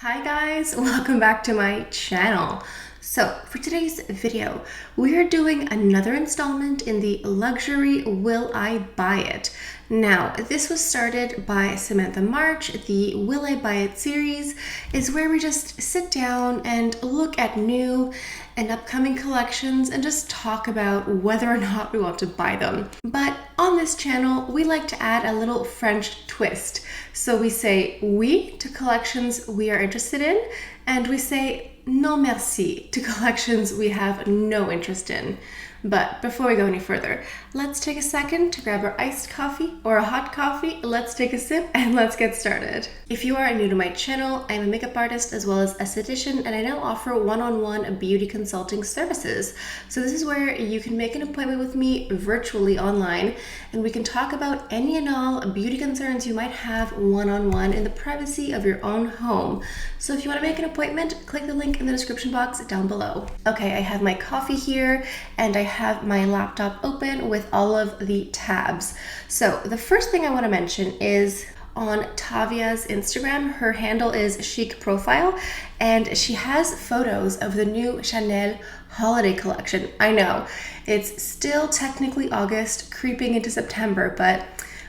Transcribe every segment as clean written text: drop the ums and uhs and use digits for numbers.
Hi guys, welcome back to my channel. So for today's video, we are doing another installment in the luxury Will I Buy It? Now, this was started by Samantha March. The Will I Buy It series is where we just sit down and look at new and upcoming collections and just talk about whether or not we want to buy them. But on this channel, we like to add a little French twist. So we say oui to collections we are interested in, and we say non merci to collections we have no interest in. But before we go any further, let's take a second to grab our iced coffee or a hot coffee. Let's take a sip and let's get started. If you are new to my channel, I'm a makeup artist as well as esthetician, and I now offer one-on-one beauty consulting services. So this is where you can make an appointment with me virtually online, and we can talk about any and all beauty concerns you might have one-on-one in the privacy of your own home. So if you want to make an appointment, click the link in the description box down below. Okay, I have my coffee here and I have my laptop open with all of the tabs. So the first thing I want to mention is on Tavia's Instagram. Her handle is Chic Profile, and she has photos of the new Chanel holiday collection. I know it's still technically August, creeping into September, but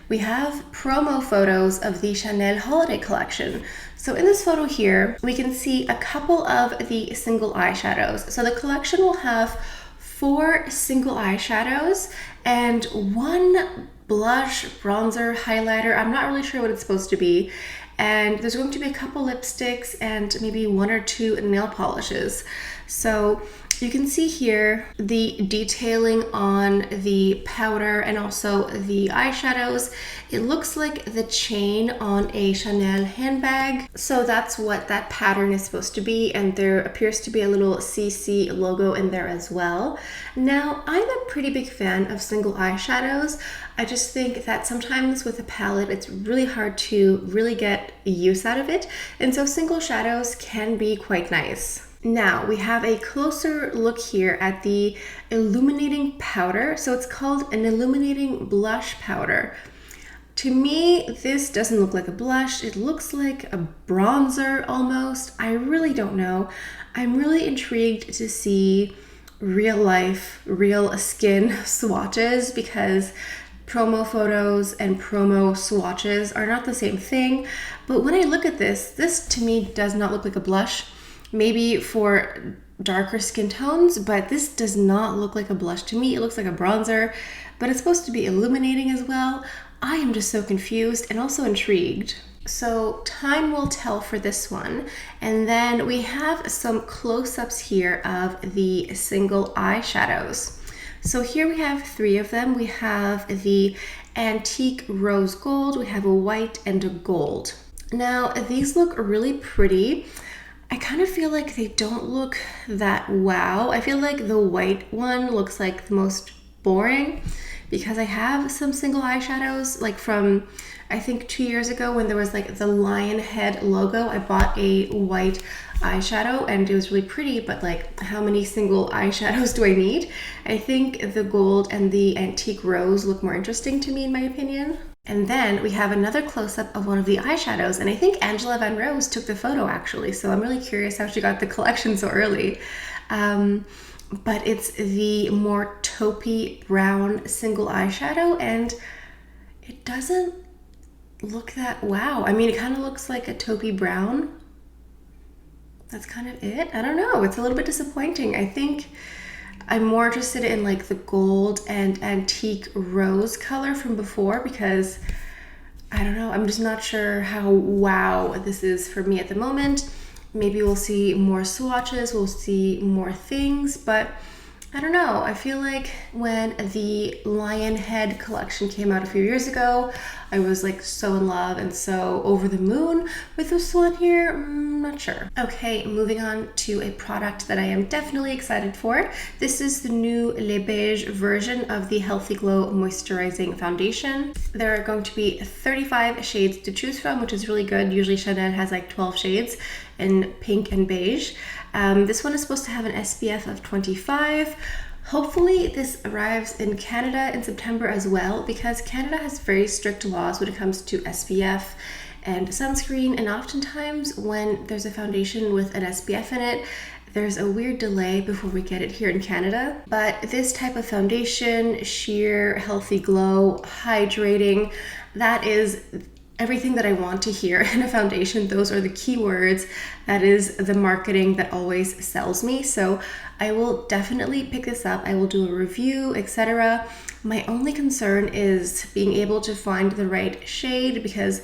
we have promo photos of the Chanel holiday collection. So in this photo here, we can see a couple of the single eyeshadows. So the collection will have 4 single eyeshadows and 1 blush, bronzer, highlighter. I'm not really sure what it's supposed to be. And there's going to be a couple lipsticks and maybe 1 or 2 nail polishes. So you can see here the detailing on the powder and also the eyeshadows. It looks like the chain on a Chanel handbag. So that's what that pattern is supposed to be. And there appears to be a little CC logo in there as well. Now, I'm a pretty big fan of single eyeshadows. I just think that sometimes with a palette, it's really hard to really get use out of it. And so single shadows can be quite nice. Now we have a closer look here at the illuminating powder. So it's called an illuminating blush powder. To me, this doesn't look like a blush. It looks like a bronzer almost. I really don't know. I'm really intrigued to see real life, real skin swatches, because promo photos and promo swatches are not the same thing. But when I look at this to me does not look like a blush. Maybe for darker skin tones, but this does not look like a blush to me. It looks like a bronzer, but it's supposed to be illuminating as well. I am just so confused and also intrigued. So time will tell for this one. And then we have some close-ups here of the single eyeshadows. So here we have 3 of them. We have the antique rose gold, we have a white and a gold. Now these look really pretty. I kind of feel like they don't look that wow. I feel like the white one looks like the most boring, because I have some single eyeshadows like from I think 2 years ago when there was like the lion head logo. I bought a white eyeshadow and it was really pretty, but like how many single eyeshadows do I need? I think the gold and the antique rose look more interesting to me in my opinion. And then we have another close-up of one of the eyeshadows, and I think Angela Van Rose took the photo actually, so I'm really curious how she got the collection so early. But it's the more taupey brown single eyeshadow, and it doesn't look that wow. I mean, it kind of looks like a taupey brown. That's kind of it. I don't know, it's a little bit disappointing. I think I'm more interested in like the gold and antique rose color from before, because I don't know, I'm just not sure how wow this is for me at the moment. Maybe we'll see more swatches, we'll see more things, but I don't know. I feel like when the lion head collection came out a few years ago, I was like so in love and so over the moon with this one here. Not sure. Okay, moving on to a product that I am definitely excited for. This is the new Le Beige version of the Healthy Glow Moisturizing Foundation. There are going to be 35 shades to choose from, which is really good. Usually Chanel has like 12 shades in pink and beige. This one is supposed to have an SPF of 25. Hopefully this arrives in Canada in September as well, because Canada has very strict laws when it comes to SPF and sunscreen, and oftentimes when there's a foundation with an SPF in it, there's a weird delay before we get it here in Canada. But this type of foundation, sheer, healthy glow, hydrating, that is everything that I want to hear in a foundation. Those are the keywords. That is the marketing that always sells me. So I will definitely pick this up. I will do a review, etc. My only concern is being able to find the right shade, because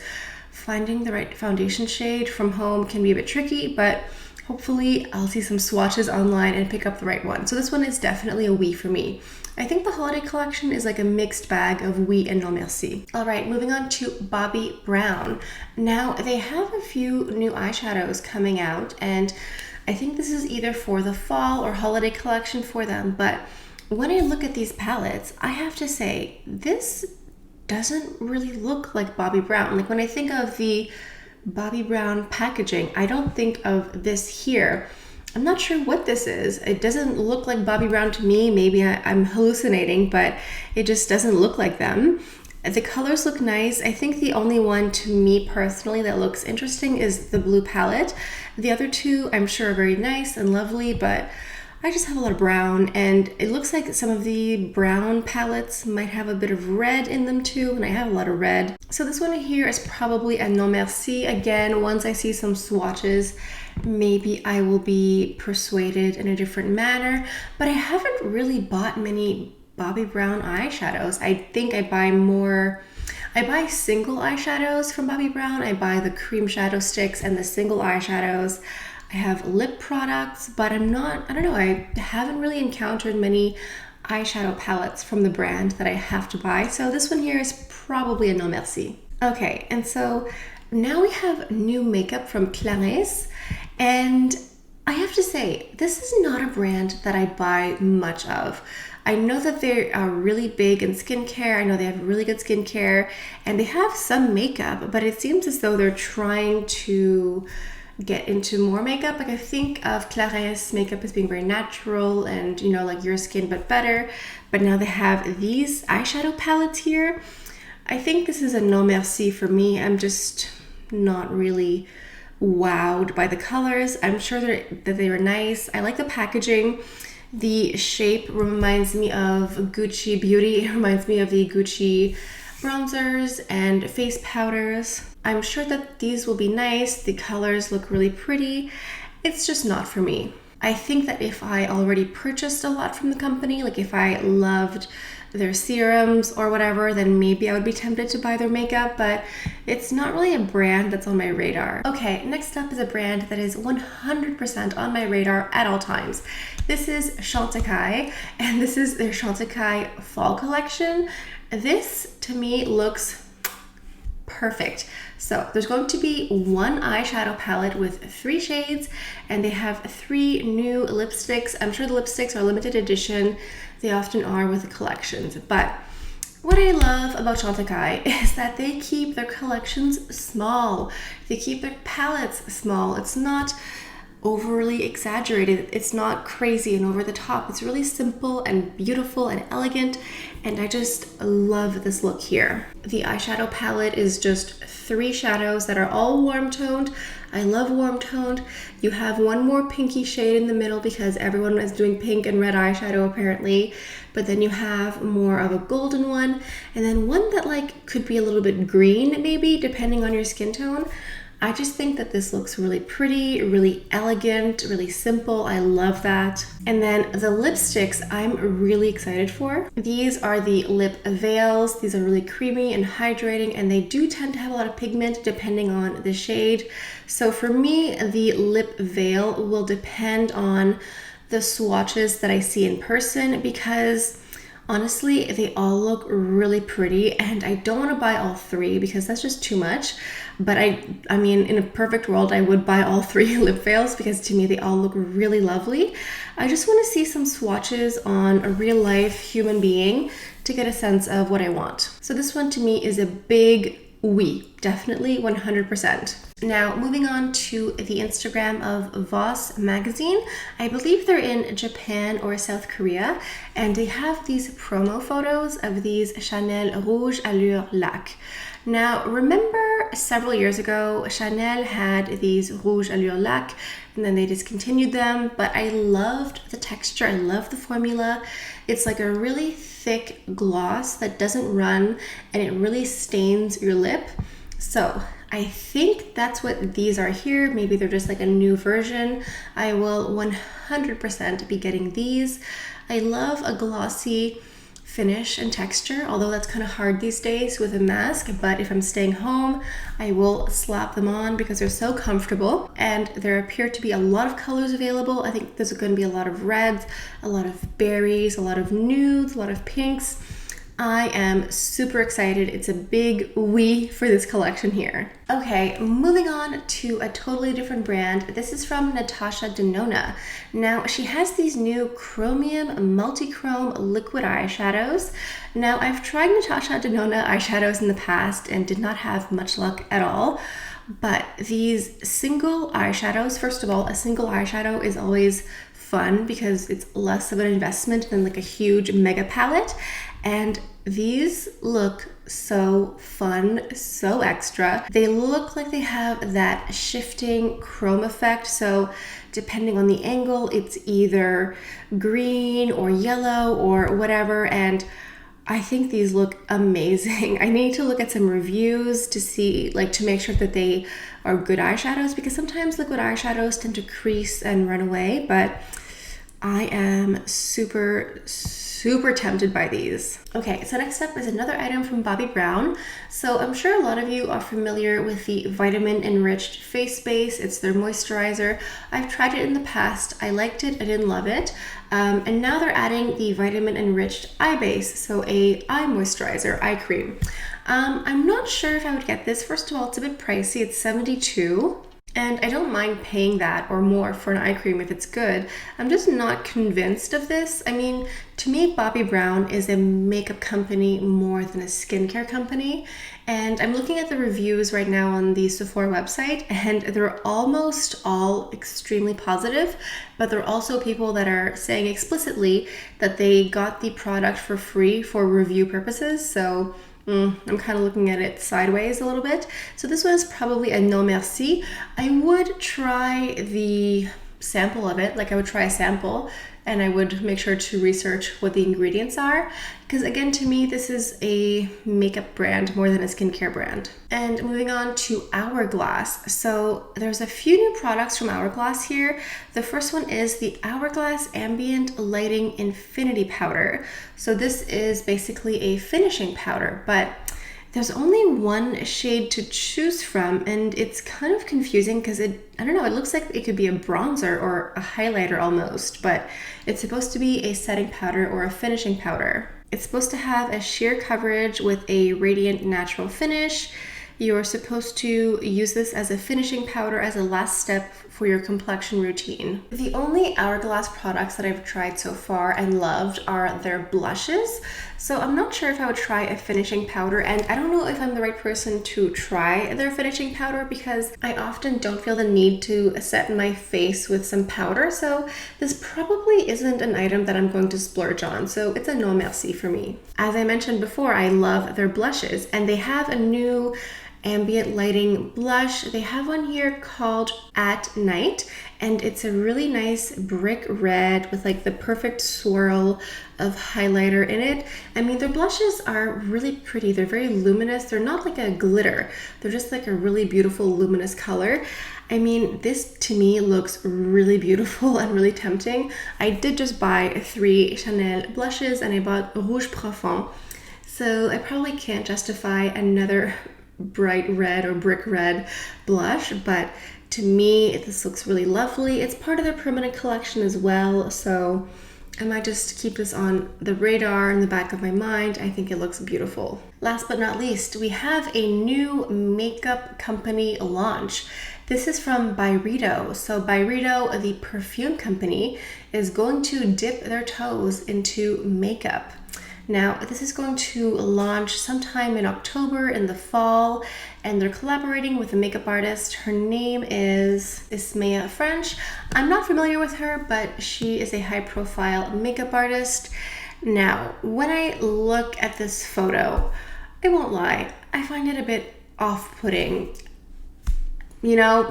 finding the right foundation shade from home can be a bit tricky, but hopefully I'll see some swatches online and pick up the right one. So this one is definitely a oui for me. I think the holiday collection is like a mixed bag of oui and non merci. All right, moving on to Bobbi Brown. Now they have a few new eyeshadows coming out, and I think this is either for the fall or holiday collection for them. But when I look at these palettes, I have to say, this doesn't really look like Bobbi Brown. Like when I think of the Bobbi Brown packaging, I don't think of this here. I'm not sure what this is. It doesn't look like Bobbi Brown to me. Maybe I'm hallucinating, but it just doesn't look like them. The colors look nice. I think the only one to me personally that looks interesting is the blue palette. The other two I'm sure are very nice and lovely, but I just have a lot of brown, and it looks like some of the brown palettes might have a bit of red in them too, and I have a lot of red. So this one here is probably a non merci. Again, once I see some swatches, maybe I will be persuaded in a different manner, but I haven't really bought many Bobbi Brown eyeshadows. I think I buy single eyeshadows from Bobbi Brown. I buy the cream shadow sticks and the single eyeshadows. I have lip products, but I don't know, I haven't really encountered many eyeshadow palettes from the brand that I have to buy. So this one here is probably a non merci. Okay, and so now we have new makeup from Clarins, and I have to say, this is not a brand that I buy much of. I know that they are really big in skincare. I know they have really good skincare, and they have some makeup, but it seems as though they're trying to get into more makeup. Like I think of Clarins makeup as being very natural and, you know, like your skin but better. But now they have these eyeshadow palettes here. I think this is a non merci for me. I'm just not really wowed by the colors. I'm sure that they were nice. I like the packaging. The shape reminds me of Gucci Beauty. It reminds me of the Gucci bronzers and face powders. I'm sure that these will be nice. The colors look really pretty. It's just not for me. I think that if I already purchased a lot from the company, like if I loved their serums or whatever, then maybe I would be tempted to buy their makeup, but it's not really a brand that's on my radar. Okay, next up is a brand that is 100% on my radar at all times. This is Chantecaille, and this is their Chantecaille fall collection. This to me looks perfect. So there's going to be one eyeshadow palette with 3 shades, and they have 3 new lipsticks. I'm sure the lipsticks are limited edition. They often are with the collections. But what I love about Chantecaille is that they keep their collections small. They keep their palettes small. It's not overly exaggerated. It's not crazy and over the top. It's really simple and beautiful and elegant, and I just love this look here. The eyeshadow palette is just 3 shadows that are all warm toned. I love warm toned. You have one more pinky shade in the middle because everyone is doing pink and red eyeshadow apparently, but then you have more of a golden one, and then one that like could be a little bit green maybe depending on your skin tone. I just think that this looks really pretty, really elegant, really simple. I love that. And then the lipsticks I'm really excited for. These are the lip veils. These are really creamy and hydrating, and they do tend to have a lot of pigment depending on the shade. So for me, the lip veil will depend on the swatches that I see in person, because honestly, they all look really pretty, and I don't want to buy all 3 because that's just too much. But I mean, in a perfect world, I would buy all 3 lip veils because to me, they all look really lovely. I just want to see some swatches on a real life human being to get a sense of what I want. So this one to me is a big oui, definitely 100%. Now, moving on to the Instagram of Voss magazine. I believe they're in Japan or South Korea, and they have these promo photos of these Chanel Rouge Allure Lac. Now, remember several years ago, Chanel had these Rouge Allure Lac, and then they discontinued them, but I loved the texture, I love the formula. It's like a really thick gloss that doesn't run, and it really stains your lip. So I think that's what these are here. Maybe they're just like a new version. I will 100% be getting these. I love a glossy finish and texture, although that's kind of hard these days with a mask, but if I'm staying home, I will slap them on because they're so comfortable, and there appear to be a lot of colors available. I think there's going to be a lot of reds, a lot of berries, a lot of nudes, a lot of pinks. I am super excited. It's a big oui for this collection here. Okay, moving on to a totally different brand. This is from Natasha Denona. Now, she has these new chromium multi-chrome liquid eyeshadows. Now, I've tried Natasha Denona eyeshadows in the past and did not have much luck at all. But these single eyeshadows, first of all, a single eyeshadow is always fun because it's less of an investment than like a huge mega palette. And these look so fun, so extra. They look like they have that shifting chrome effect. So depending on the angle, it's either green or yellow or whatever. And I think these look amazing. I need to look at some reviews to see, like, to make sure that they are good eyeshadows, because sometimes liquid eyeshadows tend to crease and run away, but I am super tempted by these. Okay, so next up is another item from Bobbi Brown. So I'm sure a lot of you are familiar with the vitamin enriched face base. It's their moisturizer. I've tried it in the past. I liked it, I didn't love it. And now they're adding the vitamin enriched eye base, so a eye moisturizer, eye cream. I'm not sure if I would get this. First of all, it's a bit pricey. It's $72. And I don't mind paying that or more for an eye cream if it's good. I'm just not convinced of this. I mean, to me, Bobbi Brown is a makeup company more than a skincare company. And I'm looking at the reviews right now on the Sephora website, and they're almost all extremely positive, but there are also people that are saying explicitly that they got the product for free for review purposes. So I'm kind of looking at it sideways a little bit. So this one is probably a no merci. I would try the sample of it, like I would try a sample, and I would make sure to research what the ingredients are, because again, to me, this is a makeup brand more than a skincare brand. And moving on to Hourglass. So there's a few new products from Hourglass here. The first one is the Hourglass Ambient Lighting Infinity Powder. So this is basically a finishing powder, but there's only one shade to choose from, and it's kind of confusing because I don't know, it looks like it could be a bronzer or a highlighter almost, but it's supposed to be a setting powder or a finishing powder. It's supposed to have a sheer coverage with a radiant natural finish. You're supposed to use this as a finishing powder as a last step for your complexion routine. The only Hourglass products that I've tried so far and loved are their blushes. So I'm not sure if I would try a finishing powder, and I don't know if I'm the right person to try their finishing powder because I often don't feel the need to set my face with some powder. So this probably isn't an item that I'm going to splurge on. So it's a no merci for me. As I mentioned before, I love their blushes, and they have a new ambient lighting blush. They have one here called At Night, and it's a really nice brick red with like the perfect swirl of highlighter in it. I mean, their blushes are really pretty. They're very luminous. They're not like a glitter. They're just like a really beautiful luminous color. I mean, this to me looks really beautiful and really tempting. I did just buy 3 Chanel blushes, and I bought Rouge Profond. So I probably can't justify another bright red or brick red blush, but to me this looks really lovely. It's part of their permanent collection as well, so I might just keep this on the radar in the back of my mind. I think it looks beautiful. Last but not least, we have a new makeup company launch. This is from Byredo. So Byredo, the perfume company, is going to dip their toes into makeup. Now, this is going to launch sometime in October in the fall, and they're collaborating with a makeup artist. Her name is Ismea French. I'm not familiar with her, but she is a high-profile makeup artist. Now, when I look at this photo, I won't lie, I find it a bit off-putting. You know,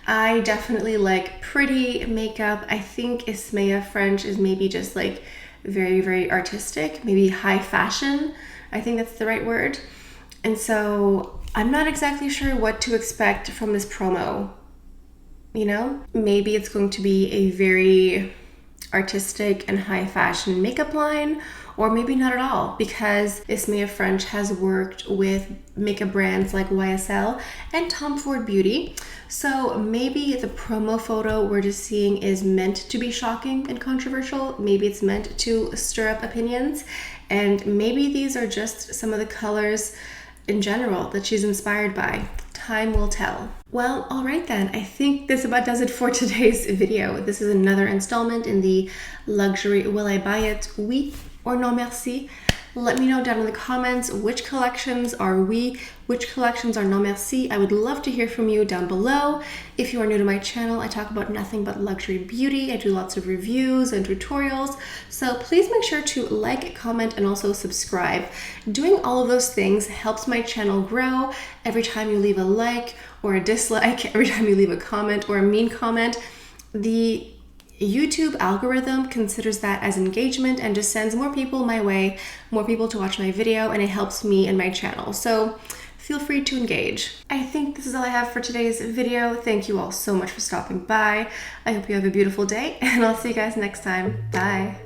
I definitely like pretty makeup. I think ESTÉE French is maybe just like very, very artistic, maybe high fashion. I think that's the right word. And so I'm not exactly sure what to expect from this promo. You know, maybe it's going to be a very artistic and high fashion makeup line, or maybe not at all, because ESTÉE French has worked with makeup brands like YSL and Tom Ford Beauty. So maybe the promo photo we're just seeing is meant to be shocking and controversial. Maybe it's meant to stir up opinions, and maybe these are just some of the colors in general that she's inspired by. Time will tell. Well, all right then. I think this about does it for today's video. This is another installment in the luxury will I buy it, oui or non merci. Let me know down in the comments which collections are oui, which collections are non merci. I would love to hear from you down below. If you are new to my channel, I talk about nothing but luxury beauty. I do lots of reviews and tutorials. So please make sure to like, comment, and also subscribe. Doing all of those things helps my channel grow. Every time you leave a like or a dislike, every time you leave a comment or a mean comment, the YouTube algorithm considers that as engagement and just sends more people my way, more people to watch my video, and it helps me and my channel. So feel free to engage. I think this is all I have for today's video. Thank you all so much for stopping by. I hope you have a beautiful day, and I'll see you guys next time. Bye.